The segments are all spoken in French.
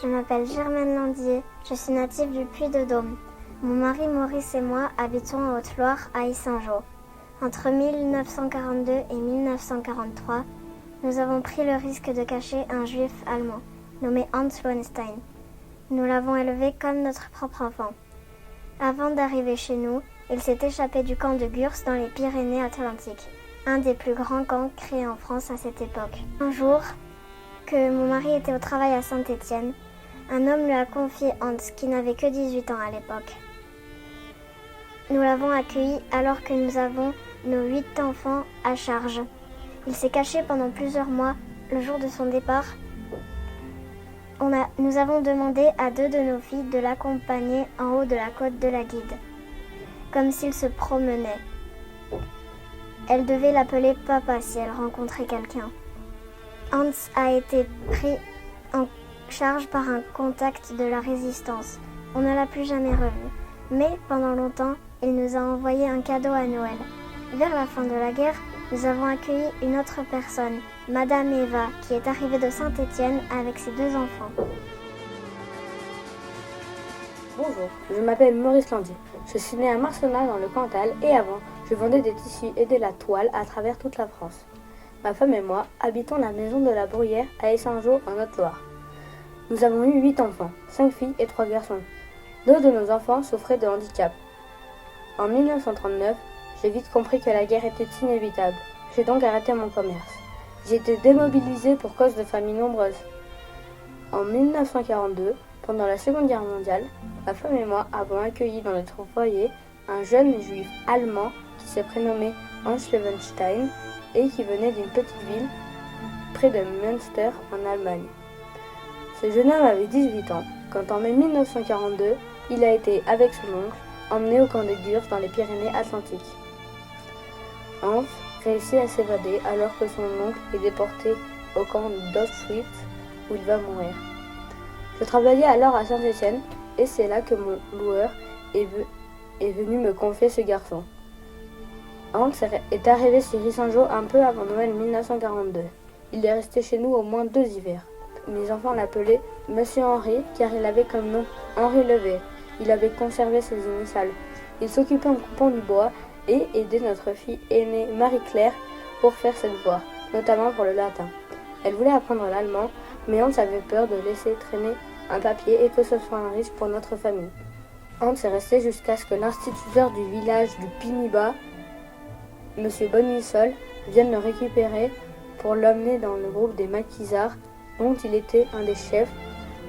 Je m'appelle Germaine Landier, je suis native du Puy-de-Dôme. Mon mari Maurice et moi habitons en Haute-Loire à Yssingeaux. Entre 1942 et 1943, nous avons pris le risque de cacher un juif allemand, nommé Hans Lohenstein. Nous l'avons élevé comme notre propre enfant. Avant d'arriver chez nous, il s'est échappé du camp de Gurs dans les Pyrénées-Atlantiques, un des plus grands camps créés en France à cette époque. Un jour, que mon mari était au travail à Saint-Étienne, un homme lui a confié Hans, qui n'avait que 18 ans à l'époque. Nous l'avons accueilli alors que nous avons nos 8 enfants à charge. Il s'est caché pendant plusieurs mois. Le jour de son départ, nous avons demandé à 2 de nos filles de l'accompagner en haut de la côte de la Guide, comme s'il se promenait. Elle devait l'appeler papa si elle rencontrait quelqu'un. Hans a été pris en charge par un contact de la résistance. On ne l'a plus jamais revu. Mais pendant longtemps, il nous a envoyé un cadeau à Noël. Vers la fin de la guerre, nous avons accueilli une autre personne, Madame Eva, qui est arrivée de Saint-Étienne avec ses 2 enfants. Bonjour, je m'appelle Maurice Landier. Je suis né à Marsonnat dans le Cantal et avant, je vendais des tissus et de la toile à travers toute la France. Ma femme et moi habitons la maison de la Bruyère à Yssingeaux en Haute-Loire. Nous avons eu 8 enfants, 5 filles et 3 garçons. 2 de nos enfants souffraient de handicap. En 1939, j'ai vite compris que la guerre était inévitable. J'ai donc arrêté mon commerce. J'ai été démobilisée pour cause de familles nombreuses. En 1942, pendant la Seconde Guerre mondiale, ma femme et moi avons accueilli dans notre foyer un jeune juif allemand qui s'est prénommé Hans Lohenstein et qui venait d'une petite ville près de Münster en Allemagne. Ce jeune homme avait 18 ans quand en mai 1942, il a été, avec son oncle, emmené au camp de Gurs dans les Pyrénées-Atlantiques. Hans réussit à s'évader alors que son oncle est déporté au camp d'Auschwitz où il va mourir. Je travaillais alors à Saint-Étienne et c'est là que mon loueur est venu me confier ce garçon. Hans est arrivé sur Yssingeaux un peu avant Noël 1942. Il est resté chez nous au moins 2 hivers. Mes enfants l'appelaient Monsieur Henri car il avait comme nom Henri Levé. Il avait conservé ses initiales. Il s'occupait en coupant du bois et aidait notre fille aînée Marie-Claire pour faire ses devoirs, notamment pour le latin. Elle voulait apprendre l'allemand, mais Hans avait peur de laisser traîner un papier et que ce soit un risque pour notre famille. Hans est resté jusqu'à ce que l'instituteur du village du Piniba, Monsieur Bonisol, vienne le récupérer pour l'emmener dans le groupe des maquisards dont il était un des chefs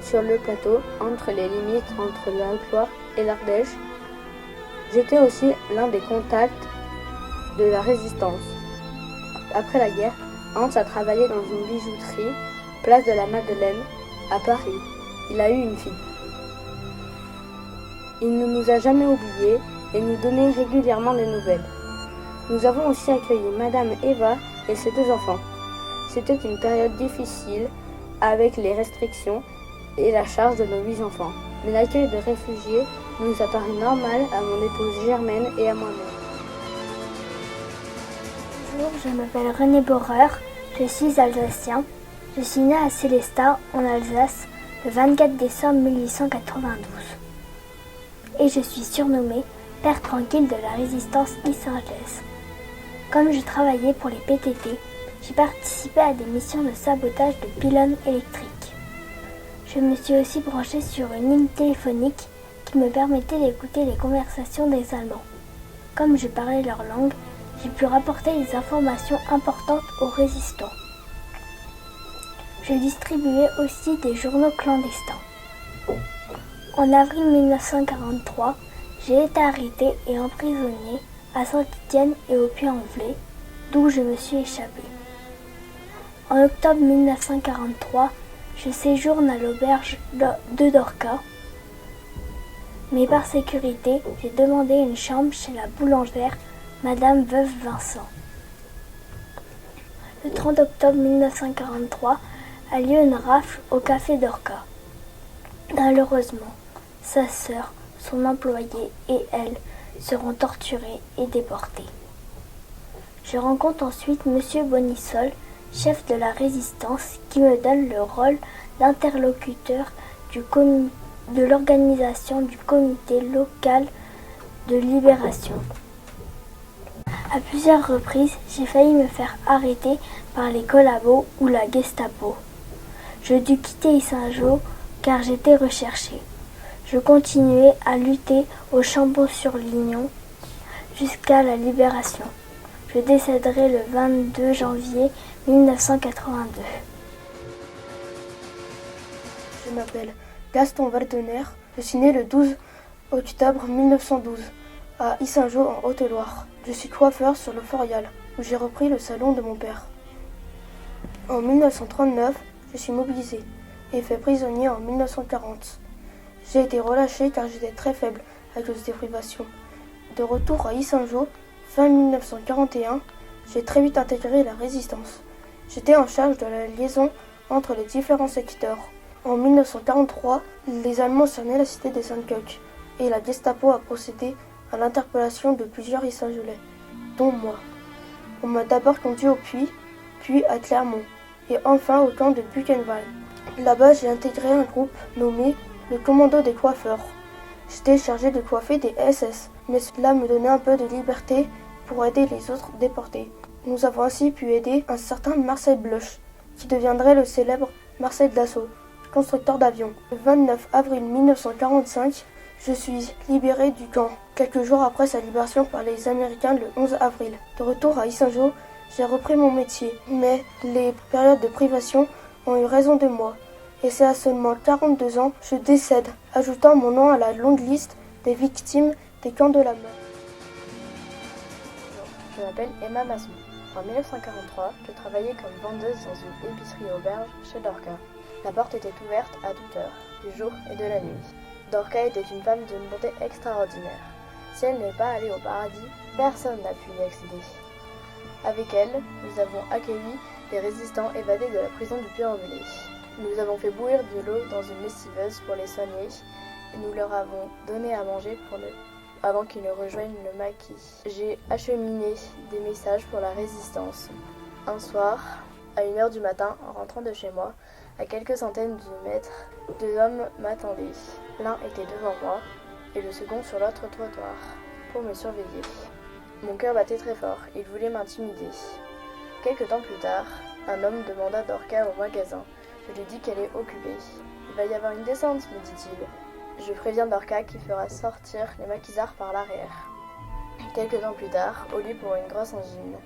sur le plateau entre les limites entre la Haute-Loire et l'Ardèche. J'étais aussi l'un des contacts de la résistance. Après la guerre, Hans a travaillé dans une bijouterie, place de la Madeleine, à Paris. Il a eu une fille. Il ne nous a jamais oubliés et nous donnait régulièrement des nouvelles. Nous avons aussi accueilli Madame Eva et ses 2 enfants. C'était une période difficile avec les restrictions et la charge de nos 8 enfants. Mais l'accueil de réfugiés nous a paru normal à mon épouse Germaine et à moi-même. Bonjour, je m'appelle René Borreur, je suis alsacien. Je suis né à Célestat, en Alsace, le 24 décembre 1892. Et je suis surnommé Père tranquille de la résistance yssingeaise. Comme je travaillais pour les PTT, j'ai participé à des missions de sabotage de pylônes électriques. Je me suis aussi branchée sur une ligne téléphonique qui me permettait d'écouter les conversations des Allemands. Comme je parlais leur langue, j'ai pu rapporter des informations importantes aux résistants. Je distribuais aussi des journaux clandestins. En avril 1943, j'ai été arrêtée et emprisonnée à Saint-Étienne et au Puy-en-Velay, d'où je me suis échappée. En octobre 1943, je séjourne à l'auberge de Dorca, mais par sécurité, j'ai demandé une chambre chez la boulangère Madame Veuve Vincent. Le 30 octobre 1943 a lieu une rafle au café Dorca. Malheureusement, sa sœur, son employé et elle seront torturés et déportés. Je rencontre ensuite Monsieur Bonisol, chef de la résistance, qui me donne le rôle d'interlocuteur de l'organisation du comité local de libération. À plusieurs reprises, j'ai failli me faire arrêter par les collabos ou la Gestapo. Je dus quitter Yssingeaux car j'étais recherché. Je continuais à lutter au Chambon-sur-Lignon jusqu'à la libération. Je décéderai le 22 janvier 1982. Je m'appelle Gaston Valdener. Je suis né le 12 octobre 1912 à Yssingeaux en Haute-Loire. Je suis coiffeur sur le Forial où j'ai repris le salon de mon père. En 1939, je suis mobilisé et fait prisonnier en 1940. J'ai été relâché car j'étais très faible à cause des privations. De retour à Yssingeaux, fin 1941, j'ai très vite intégré la résistance. J'étais en charge de la liaison entre les différents secteurs. En 1943, les Allemands cernaient la cité des Sainte-Coques et la Gestapo a procédé à l'interpellation de plusieurs Yssingeolais, dont moi. On m'a d'abord conduit au Puy, puis à Clermont, et enfin au camp de Buchenwald. Là-bas, j'ai intégré un groupe nommé le Commando des coiffeurs. J'étais chargé de coiffer des SS, mais cela me donnait un peu de liberté pour aider les autres déportés. Nous avons ainsi pu aider un certain Marcel Bloch, qui deviendrait le célèbre Marcel Dassault, constructeur d'avions. Le 29 avril 1945, je suis libéré du camp, quelques jours après sa libération par les Américains le 11 avril. De retour à Yssingeaux, j'ai repris mon métier, mais les périodes de privation ont eu raison de moi. Et c'est à seulement 42 ans que je décède, ajoutant mon nom à la longue liste des victimes des camps de la mort. Je m'appelle Emma Masson. En 1943, je travaillais comme vendeuse dans une épicerie auberge chez Dorca. La porte était ouverte à toute heure, du jour et de la nuit. Dorca était une femme d'une bonté extraordinaire. Si elle n'est pas allée au paradis, personne n'a pu y accéder. Avec elle, nous avons accueilli des résistants évadés de la prison du Puy-en-Velay. Nous avons fait bouillir de l'eau dans une lessiveuse pour les soigner et nous leur avons donné à manger avant qu'ils ne rejoignent le maquis. J'ai acheminé des messages pour la résistance. Un soir, à 1h du matin, en rentrant de chez moi, à quelques centaines de mètres, 2 hommes m'attendaient. L'un était devant moi et le second sur l'autre trottoir, pour me surveiller. Mon cœur battait très fort, il voulait m'intimider. Quelque temps plus tard, un homme demanda Dorca au magasin. Je lui dis qu'elle est occupée. Il va y avoir une descente, me dit-il. Je préviens Dorca qui fera sortir les maquisards par l'arrière. Quelques temps plus tard, au lit pour une grosse angine,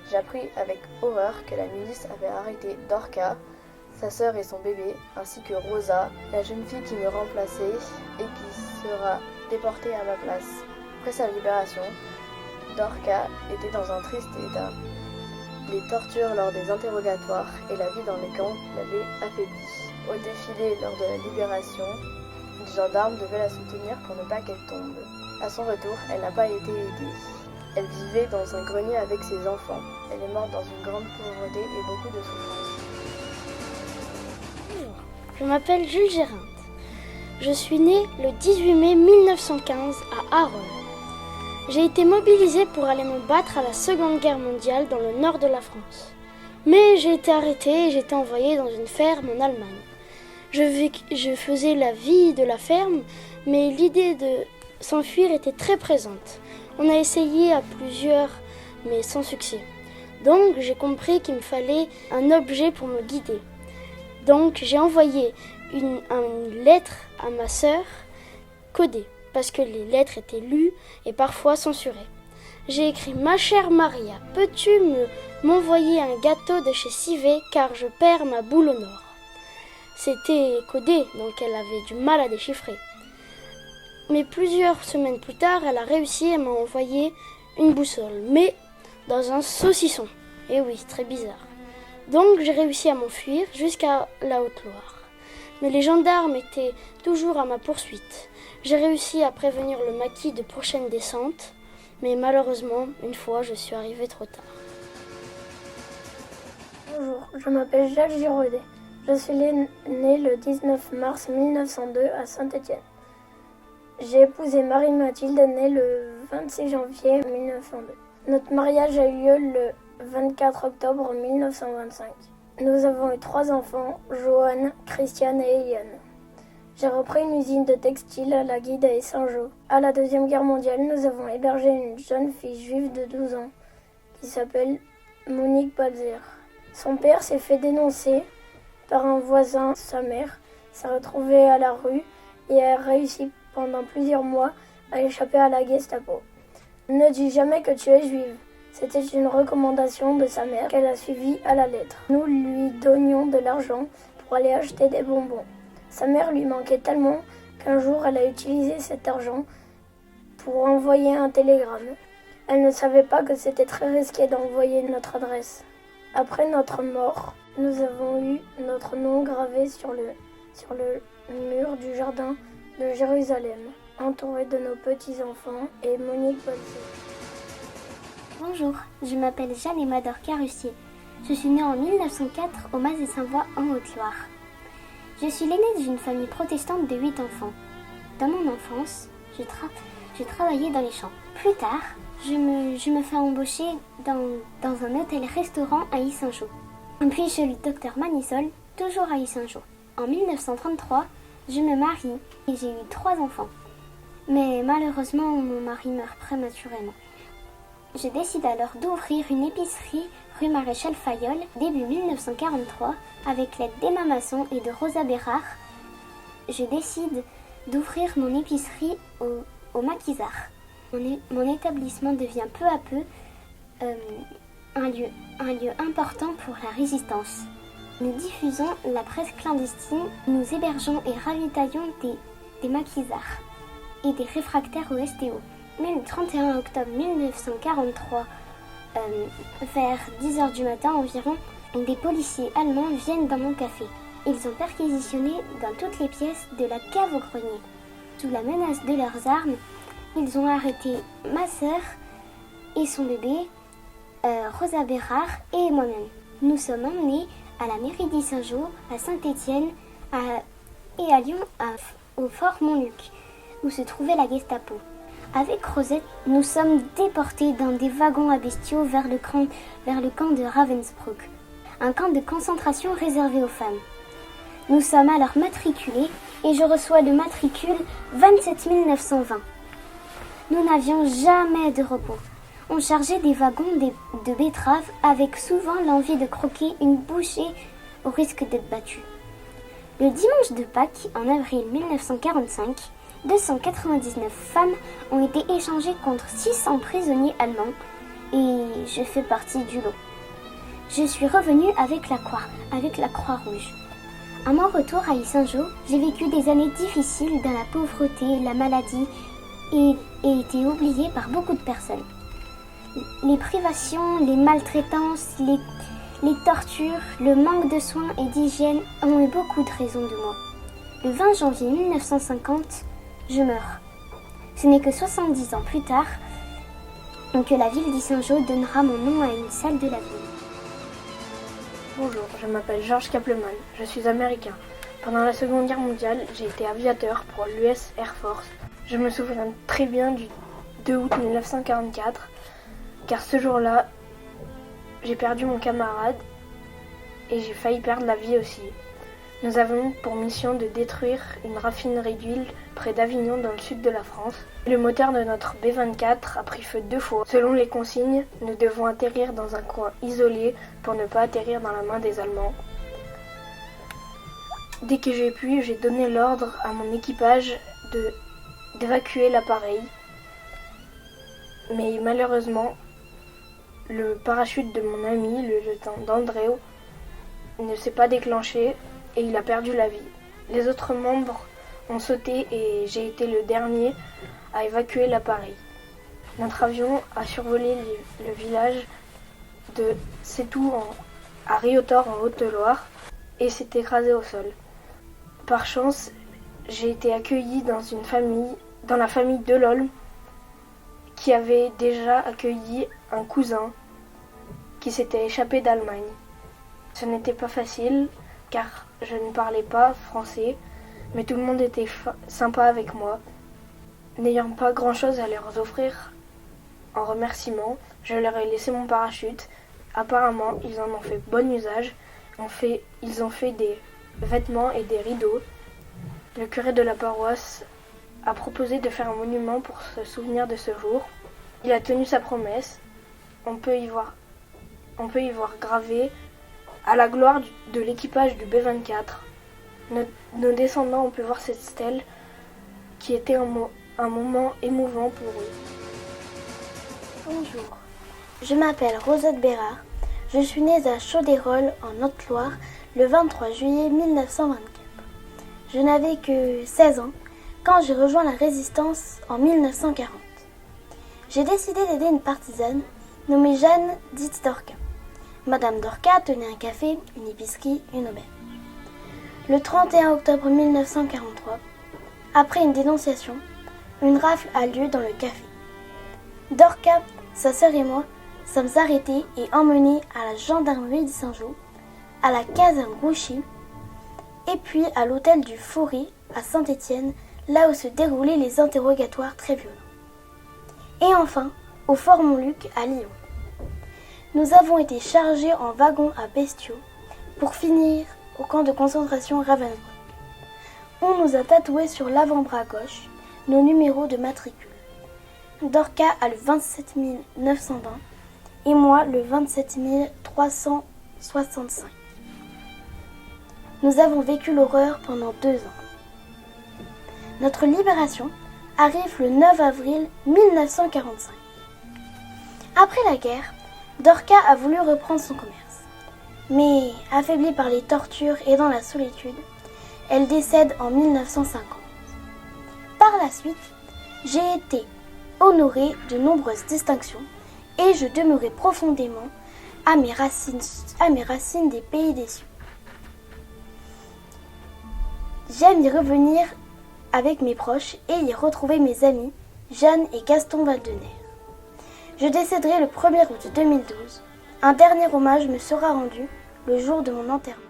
j'appris avec horreur que la milice avait arrêté Dorca, sa sœur et son bébé, ainsi que Rosa, la jeune fille qui me remplaçait et qui sera déportée à ma place. Après sa libération, Dorca était dans un triste état. Les tortures lors des interrogatoires et la vie dans les camps l'avaient affaiblie. Au défilé lors de la libération, les gendarmes devaient la soutenir pour ne pas qu'elle tombe. À son retour, elle n'a pas été aidée. Elle vivait dans un grenier avec ses enfants. Elle est morte dans une grande pauvreté et beaucoup de souffrance. Bonjour, je m'appelle Jules Gérard. Je suis née le 18 mai 1915 à Arles. J'ai été mobilisée pour aller me battre à la Seconde Guerre mondiale dans le nord de la France. Mais j'ai été arrêtée et j'ai été envoyée dans une ferme en Allemagne. Je faisais la vie de la ferme, mais l'idée de s'enfuir était très présente. On a essayé à plusieurs, mais sans succès. Donc j'ai compris qu'il me fallait un objet pour me guider. Donc j'ai envoyé une lettre à ma sœur codée, parce que les lettres étaient lues et parfois censurées. J'ai écrit « Ma chère Maria, peux-tu m'envoyer un gâteau de chez Civet car je perds ma boule au nord ?» C'était codé, donc elle avait du mal à déchiffrer. Mais plusieurs semaines plus tard, elle a réussi à m'envoyer une boussole, mais dans un saucisson. Et oui, très bizarre. Donc j'ai réussi à m'enfuir jusqu'à la Haute-Loire. Mais les gendarmes étaient toujours à ma poursuite. J'ai réussi à prévenir le maquis de prochaines descentes, mais malheureusement, une fois, je suis arrivée trop tard. Bonjour, je m'appelle Jacques Giraudet. Je suis né le 19 mars 1902 à Saint-Étienne. J'ai épousé Marie-Mathilde, née le 26 janvier 1902. Notre mariage a eu lieu le 24 octobre 1925. Nous avons eu 3 enfants, Joanne, Christiane et Eliane. J'ai repris une usine de textile à la Guide à Saint-Jean. À la Deuxième Guerre mondiale, nous avons hébergé une jeune fille juive de 12 ans qui s'appelle Monique Balzer. Son père s'est fait dénoncer par un voisin. Sa mère s'est retrouvée à la rue et a réussi pendant plusieurs mois à échapper à la Gestapo. Ne dis jamais que tu es juive. C'était une recommandation de sa mère qu'elle a suivie à la lettre. Nous lui donnions de l'argent pour aller acheter des bonbons. Sa mère lui manquait tellement qu'un jour elle a utilisé cet argent pour envoyer un télégramme. Elle ne savait pas que c'était très risqué d'envoyer notre adresse. Après notre mort, nous avons eu notre nom gravé sur le mur du jardin de Jérusalem, entouré de nos petits-enfants et Monique Balzer. Bonjour, je m'appelle Jeanne Emador Carussier. Je suis née en 1904 au Mas et Saint-Voix en Haute-Loire. Je suis l'aînée d'une famille protestante de 8 enfants. Dans mon enfance, je travaillais dans les champs. Plus tard, je me fais embaucher dans un hôtel-restaurant à Yssingeaux. Puis chez le docteur Manisol, toujours à Yssingeaux. En 1933, je me marie et j'ai eu 3 enfants. Mais malheureusement, mon mari meurt prématurément. Je décide alors d'ouvrir une épicerie rue Maréchal Fayol, début 1943, avec l'aide d'Emma Masson et de Rosa Bérard. Je décide d'ouvrir mon épicerie au Maquisard. Mon établissement devient peu à peu un lieu important pour la résistance. Nous diffusons la presse clandestine, nous hébergeons et ravitaillons des maquisards et des réfractaires au STO. Mais le 31 octobre 1943, vers 10h du matin environ, des policiers allemands viennent dans mon café. Ils ont perquisitionné dans toutes les pièces de la cave au grenier. Sous la menace de leurs armes, ils ont arrêté ma sœur et son bébé, Rosa Bérard et moi-même. Nous sommes emmenés à la mairie d'Yssingeaux, à Saint-Étienne et à Lyon, au fort Montluc, où se trouvait la Gestapo. Avec Rosette, nous sommes déportés dans des wagons à bestiaux vers le camp de Ravensbrück, un camp de concentration réservé aux femmes. Nous sommes alors matriculés et je reçois le matricule 27 920. Nous n'avions jamais de repos. On chargeait des wagons de betteraves avec souvent l'envie de croquer une bouchée au risque d'être battu. Le dimanche de Pâques, en avril 1945, 299 femmes ont été échangées contre 600 prisonniers allemands et je fais partie du lot. Je suis revenue avec la Croix-Rouge. À mon retour à Yssingeaux, j'ai vécu des années difficiles dans la pauvreté, la maladie et été oubliée par beaucoup de personnes. Les privations, les maltraitances, les tortures, le manque de soins et d'hygiène ont eu beaucoup de raisons de moi. Le 20 janvier 1950, je meurs. Ce n'est que 70 ans plus tard que la ville d'Yssingeaux donnera mon nom à une salle de la ville. Bonjour, je m'appelle George Kapleman, je suis américain. Pendant la Seconde Guerre mondiale, j'ai été aviateur pour l'US Air Force. Je me souviens très bien du 2 août 1944, car ce jour-là, j'ai perdu mon camarade et j'ai failli perdre la vie aussi. Nous avons pour mission de détruire une raffinerie d'huile près d'Avignon dans le sud de la France. Le moteur de notre B-24 a pris feu 2 fois. Selon les consignes, nous devons atterrir dans un coin isolé pour ne pas atterrir dans la main des Allemands. Dès que j'ai pu, j'ai donné l'ordre à mon équipage d'évacuer l'appareil. Mais malheureusement, le parachute de mon ami, le lieutenant d'Andréo, ne s'est pas déclenché et il a perdu la vie. Les autres membres ont sauté et j'ai été le dernier à évacuer l'appareil. Notre avion a survolé le village de Sétou à Riotor en Haute-Loire et s'est écrasé au sol. Par chance, j'ai été accueillie dans la famille Delolme qui avait déjà accueilli un cousin qui s'était échappé d'Allemagne. Ce n'était pas facile car je ne parlais pas français, mais tout le monde était sympa avec moi. N'ayant pas grand-chose à leur offrir en remerciement, je leur ai laissé mon parachute. Apparemment, ils en ont fait bon usage. Ils ont fait des vêtements et des rideaux. le curé de la paroisse a proposé de faire un monument pour se souvenir de ce jour. Il a tenu sa promesse. On peut y voir gravé à la gloire de l'équipage du B24. Nos descendants ont pu voir cette stèle qui était un moment émouvant pour eux. Bonjour, je m'appelle Rosette Bérard. Je suis née à Chauderolles en Haute-Loire le 23 juillet 1924. Je n'avais que 16 ans quand j'ai rejoint la Résistance en 1940. J'ai décidé d'aider une partisane nommée Jeanne, dite Dorca. Madame Dorca tenait un café, une épicerie, une auberge. Le 31 octobre 1943, après une dénonciation, une rafle a lieu dans le café. Dorca, sa sœur et moi sommes arrêtés et emmenés à la gendarmerie de Saint-Jean, à la caserne Grouchy, et puis à l'hôtel du Forêt à Saint-Étienne, là où se déroulaient les interrogatoires très violents. Et enfin, au Fort Montluc à Lyon. Nous avons été chargés en wagon à bestiaux pour finir au camp de concentration Ravensbrück. On nous a tatoués sur l'avant-bras gauche nos numéros de matricule. Dorca a le 27 920 et moi le 27 365. Nous avons vécu l'horreur pendant 2 ans. Notre libération arrive le 9 avril 1945. Après la guerre, Dorca a voulu reprendre son commerce. Mais, affaiblie par les tortures et dans la solitude, elle décède en 1950. Par la suite, j'ai été honorée de nombreuses distinctions et je demeurais profondément à mes racines des pays des cieux. J'aime y revenir avec mes proches et y retrouver mes amis, Jeanne et Gaston Valdener. Je décéderai le 1er août 2012. Un dernier hommage me sera rendu le jour de mon enterrement.